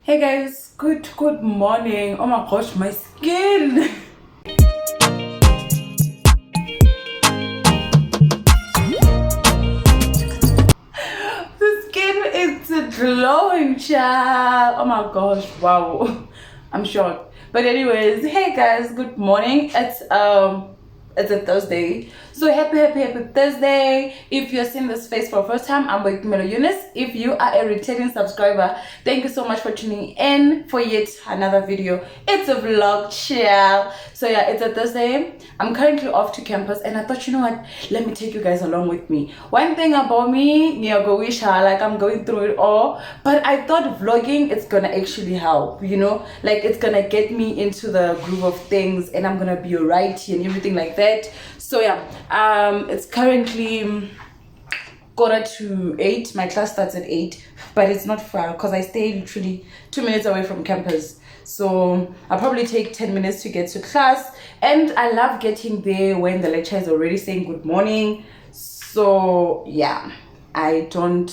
Hey guys, good morning. Oh my gosh, my skin. The skin is glowing, child. Oh my gosh, wow. I'm shocked. But anyways, hey guys, good morning. It's a Thursday. So happy Thursday. If you're seeing this face for the first time, I'm with Melo Eunice. If you are a returning subscriber, thank you so much for tuning in for yet another video. It's a vlog, chill. So yeah, it's a Thursday. I'm currently off to campus and I thought, you know what, let me take you guys along with me. One thing about me, like I'm going through it all, but I thought vlogging it's gonna actually help, like it's gonna get me into the groove of things and I'm gonna be alright and everything like that. So yeah, it's currently 7:45. My class starts at 8, but it's not far because I stay literally 2 minutes away from campus. So I'll probably take 10 minutes to get to class, and I love getting there when the lecturer is already saying good morning. So yeah, I don't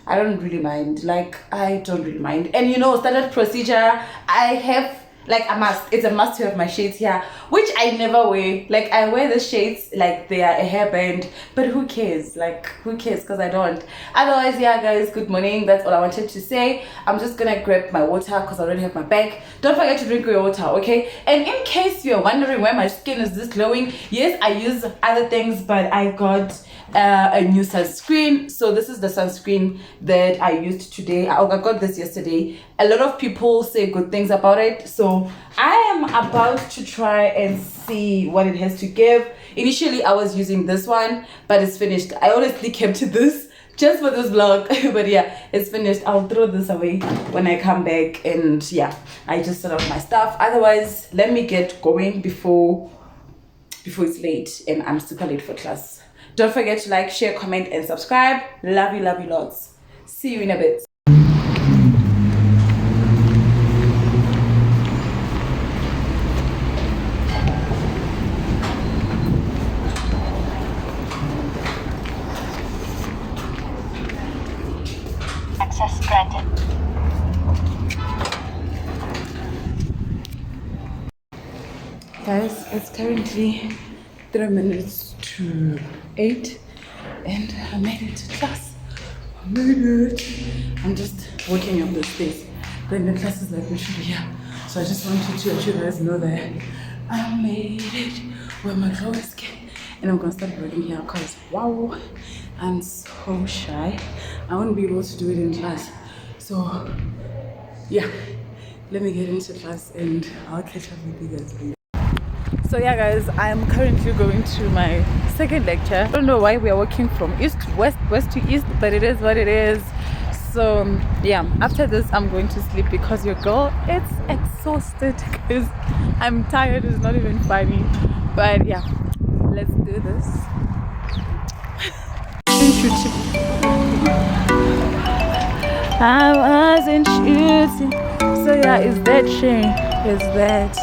really mind. I don't really mind. And standard procedure, I have it's a must to have my shades here, which I never wear. Like I wear the shades like they are a hairband, but who cares? Because I don't. Otherwise, yeah guys, good morning. That's all I wanted to say. I'm just gonna grab my water because I already have my bag. Don't forget to drink your water, okay? And in case you're wondering why my skin is this glowing, yes, I use other things, but I got a new sunscreen. So this is the sunscreen that I used today. I got this yesterday. A lot of people say good things about it, so I am about to try and see what it has to give. Initially I was using this one, but it's finished. I honestly kept this just for this vlog. But yeah, it's finished. I'll throw this away when I come back, and yeah, I just set up my stuff. Otherwise, let me get going before it's late and I'm super late for class. Don't forget to like, share, comment, and subscribe. Love you lots. See you in a bit. Access granted. Guys, it's currently 3 minutes to 8 and I made it to class. I made it. I'm just walking up the stairs. Then the class is like literally here. So I just wanted to let you guys know that I made it with my glowing skin. And I'm gonna start vlogging here because wow, I'm so shy. I won't be able to do it in class. So yeah, let me get into class and I'll catch up with you guys later. So yeah guys, I'm currently going to my second lecture. I don't know why we are walking from east to west, west to east, but it is what it is. So yeah, after this I'm going to sleep because your girl is exhausted because I'm tired. It's not even funny, but yeah, let's do this. I wasn't shooting. So yeah, is that shame? Is that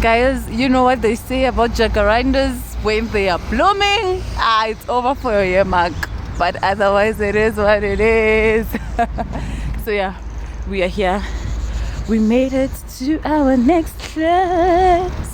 guys, you know what they say about jacarandas when they are blooming? It's over for your year mark. But otherwise, it is what it is. So yeah, we are here. We made it to our next class.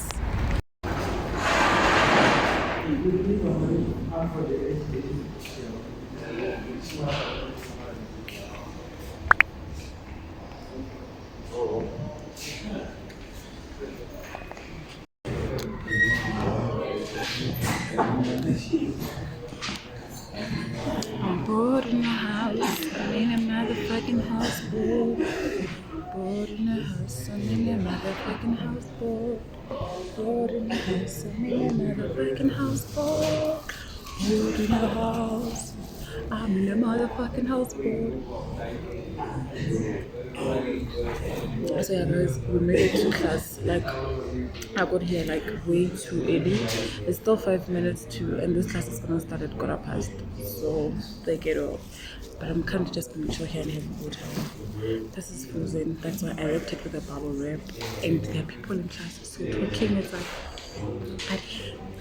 I'm bored in the house. I'm in a motherfucking house, bored. Bored in the house. I'm in a motherfucking house, bored. Bored in the house. I'm in a motherfucking house, bored. Bored in the house. I'm in a motherfucking houseboat. So yeah guys, we made it to class. Like I got here like way too early. It's still 5 minutes to, and this class is gonna start at 1:15. So they get off. But I'm kind of just gonna chill here and have water. This is frozen. That's why I wrapped it with a bubble wrap. And there are people in class, so talking. It's like, I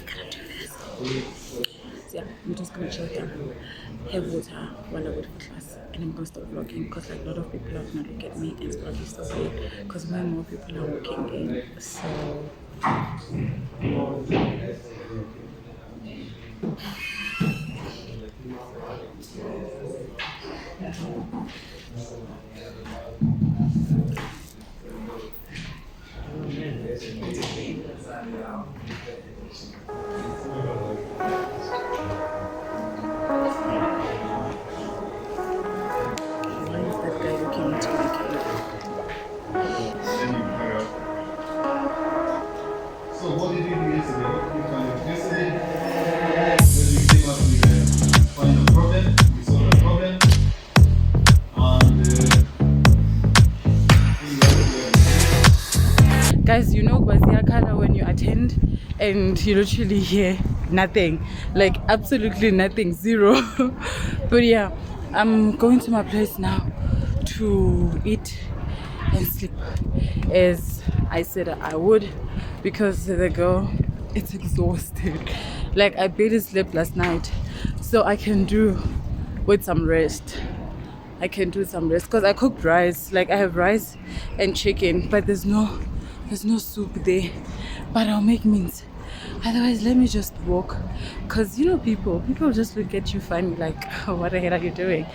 gotta do this. So yeah, I'm just gonna chill here, have water while I wait for class, and I'm gonna stop vlogging because like a lot of people are gonna look at me and it's probably so weird because more and more people are walking in. So why is that guy looking into my camera? So what did you do yesterday? What did you find yesterday? When you came up with find a problem, we solved a problem, and Guys, you know Bazia color when you attend and you literally hear nothing, like absolutely nothing, zero. But yeah, I'm going to my place now to eat and sleep as I said I would, because the girl is exhausted. Like I barely slept last night, so I can do with some rest. I can do some rest because I cooked rice. Like I have rice and chicken, but there's no soup there. But I'll make means. Otherwise, let me just walk, because you know people just look at you funny, like, oh, what the hell are you doing?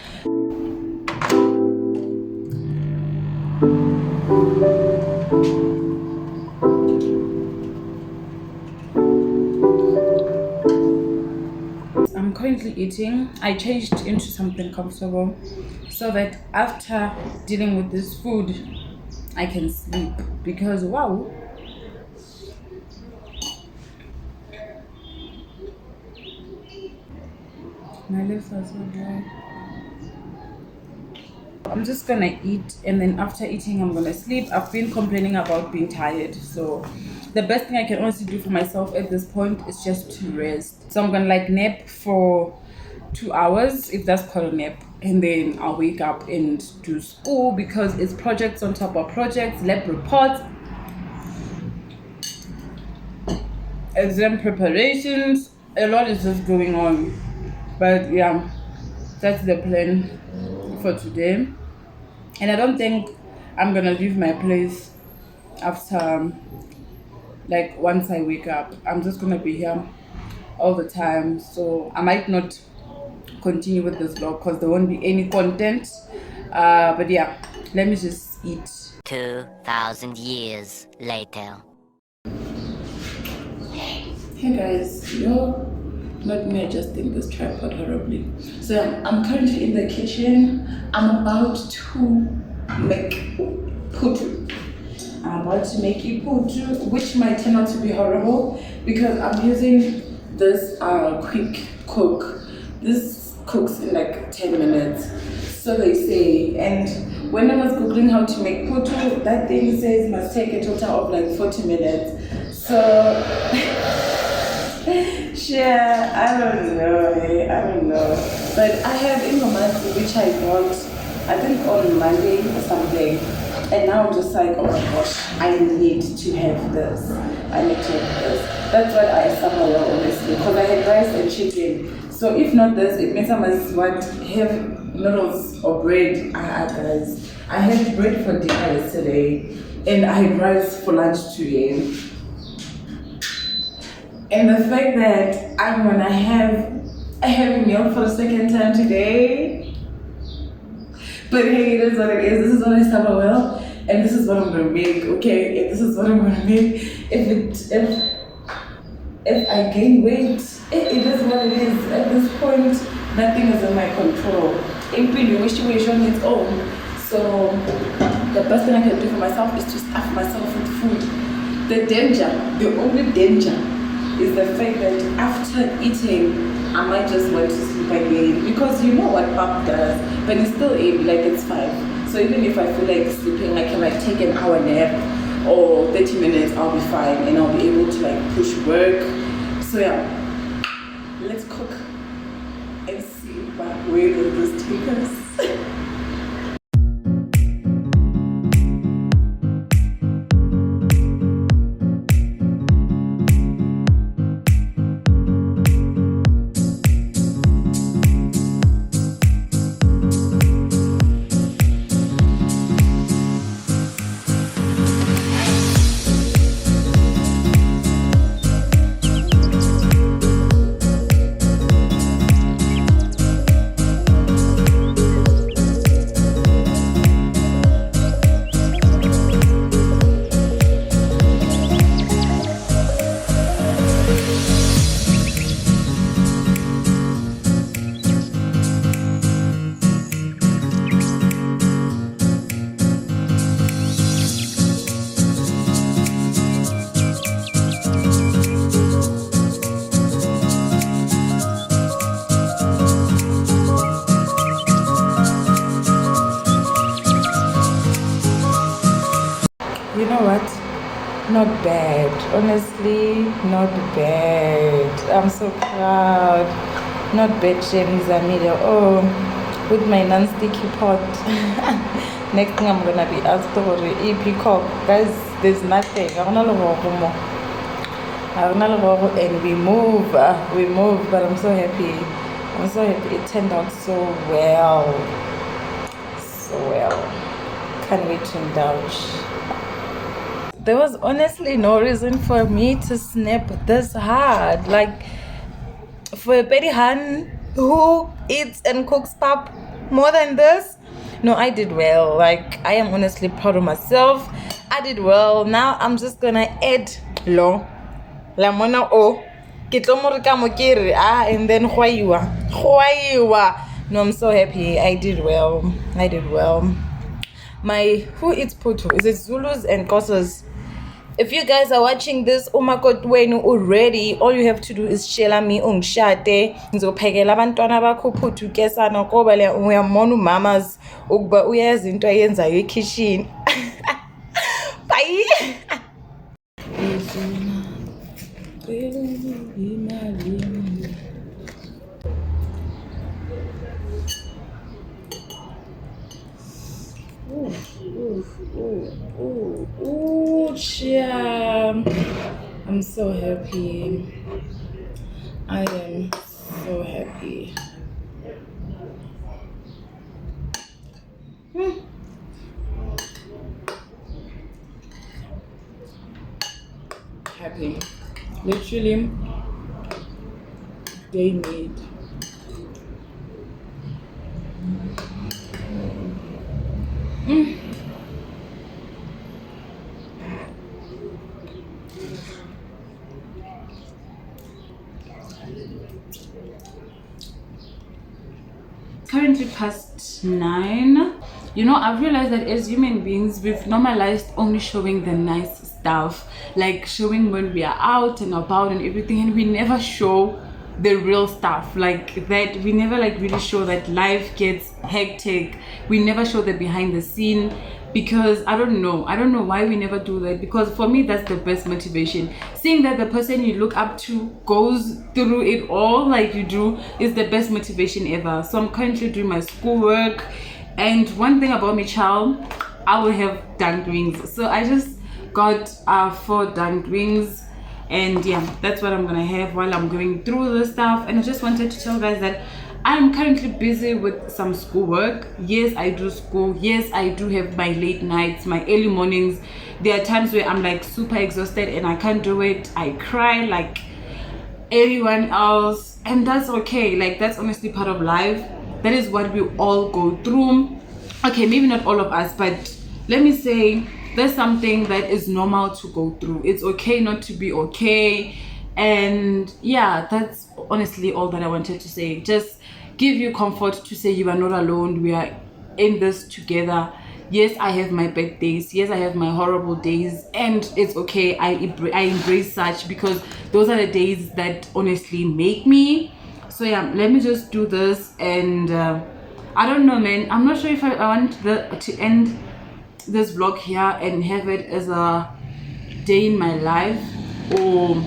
I'm currently eating. I changed into something comfortable so that after dealing with this food I can sleep, because wow, my lips are so dry. I'm just gonna eat, and then after eating I'm gonna sleep. I've been complaining about being tired, so the best thing I can honestly do for myself at this point is just to rest. So I'm gonna like nap for 2 hours, if that's called a nap, and then I'll wake up and do school, because it's projects on top of projects, lab reports, exam preparations, a lot is just going on. But yeah, that's the plan for today. And I don't think I'm gonna leave my place after like once I wake up. I'm just gonna be here all the time, so I might not continue with this vlog because there won't be any content. But yeah, let me just eat. 2,000 years later. Hey guys, you're not me adjusting this tripod horribly. So I'm currently in the kitchen. I'm about to make putu. I'm about to make putu, which might turn out to be horrible because I'm using this quick cook. This cooks in like 10 minutes, so they say. And when I was googling how to make putu, that thing says must take a total of like 40 minutes. So yeah, I don't know. But I have ingomati, which I bought, I think on Monday or something. And now I'm just like, oh my gosh, I need to have this. That's what I suffer well, honestly, because I had rice and chicken. So if not this, it means I must have noodles or bread. Guys, I had bread for dinner yesterday, and I had rice for lunch today. And the fact that I'm gonna have a heavy meal for the second time today, but hey, it is what it is. This is what I suffer well, and this is what I'm gonna make. Okay, and this is what I'm gonna make. If I gain weight, it is what it is. At this point, nothing is in my control. In which way it's on its own. So the best thing I can do for myself is to stuff myself with food. The only danger, is the fact that after eating I might just want to sleep again, because you know what pop does, but it's still 8, like it's 5. So even if I feel like sleeping, I can like take an hour nap or 30 minutes, I'll be fine, and I'll be able to like push work. So yeah, let's cook and see where will this take us. You know what? Not bad. Honestly, not bad. I'm so proud. Not bad, Jenny Zamila. Oh, with my non-sticky pot. Next thing I'm gonna be asked for the peacock. Guys, there's nothing. And we move, but I'm so happy. I'm so happy. It turned out so well. So well. Can't wait to indulge. There was honestly no reason for me to snap this hard. Like, for a Betty Han who eats and cooks pap more than this, no, I did well. Like, I am honestly proud of myself. I did well. Now I'm just gonna add lo la mona o and then no, I'm so happy. I did well. My who eats putu? Is it Zulus and Kosas? If you guys are watching this, umakotweni already, all you have to do is share me ungishade ngizophekela abantwana bakho phuthu kesana ngoba le uyamona umamas ukuba uyazi into ayenzayo ekitchen. Bye. Yeah. I'm so happy. I am so happy. Happy. Literally, they made. Currently past 9. You know, I've realized that as human beings, we've normalized only showing the nice stuff, like showing when we are out and about and everything, and we never show the real stuff like that. We never like really show that life gets hectic. We never show the behind the scene, because I don't know why we never do that, because for me that's the best motivation. Seeing that the person you look up to goes through it all like you do is the best motivation ever. So I'm currently doing my schoolwork, and one thing about me, child, I will have dunked wings. So I just got 4 dunked wings, and yeah, that's what I'm gonna have while I'm going through the stuff. And I just wanted to tell guys that I'm currently busy with some schoolwork. Yes, I do school. Yes, I do have my late nights, my early mornings. There are times where I'm like super exhausted and I can't do it. I cry like everyone else, and that's okay. Like, that's honestly part of life. That is what we all go through. Okay, maybe not all of us, but let me say there's something that is normal to go through. It's okay not to be okay. And yeah, that's honestly all that I wanted to say. Just give you comfort to say you are not alone. We are in this together. Yes, I have my bad days. Yes, I have my horrible days, and it's okay. I embrace such, because those are the days that honestly make me. So yeah, let me just do this, and I don't know, man. I'm not sure if I want to end this vlog here and have it as a day in my life, or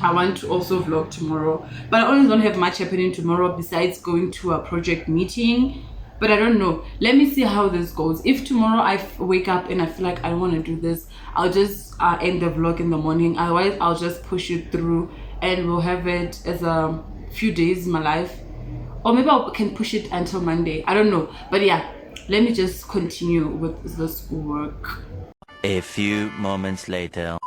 I want to also vlog tomorrow. But I always don't have much happening tomorrow besides going to a project meeting. But I don't know. Let me see how this goes. If tomorrow I wake up and I feel like I don't want to do this, I'll just end the vlog in the morning. Otherwise, I'll just push it through and we'll have it as a few days in my life. Or maybe I can push it until Monday. I don't know. But yeah, let me just continue with the schoolwork. A few moments later.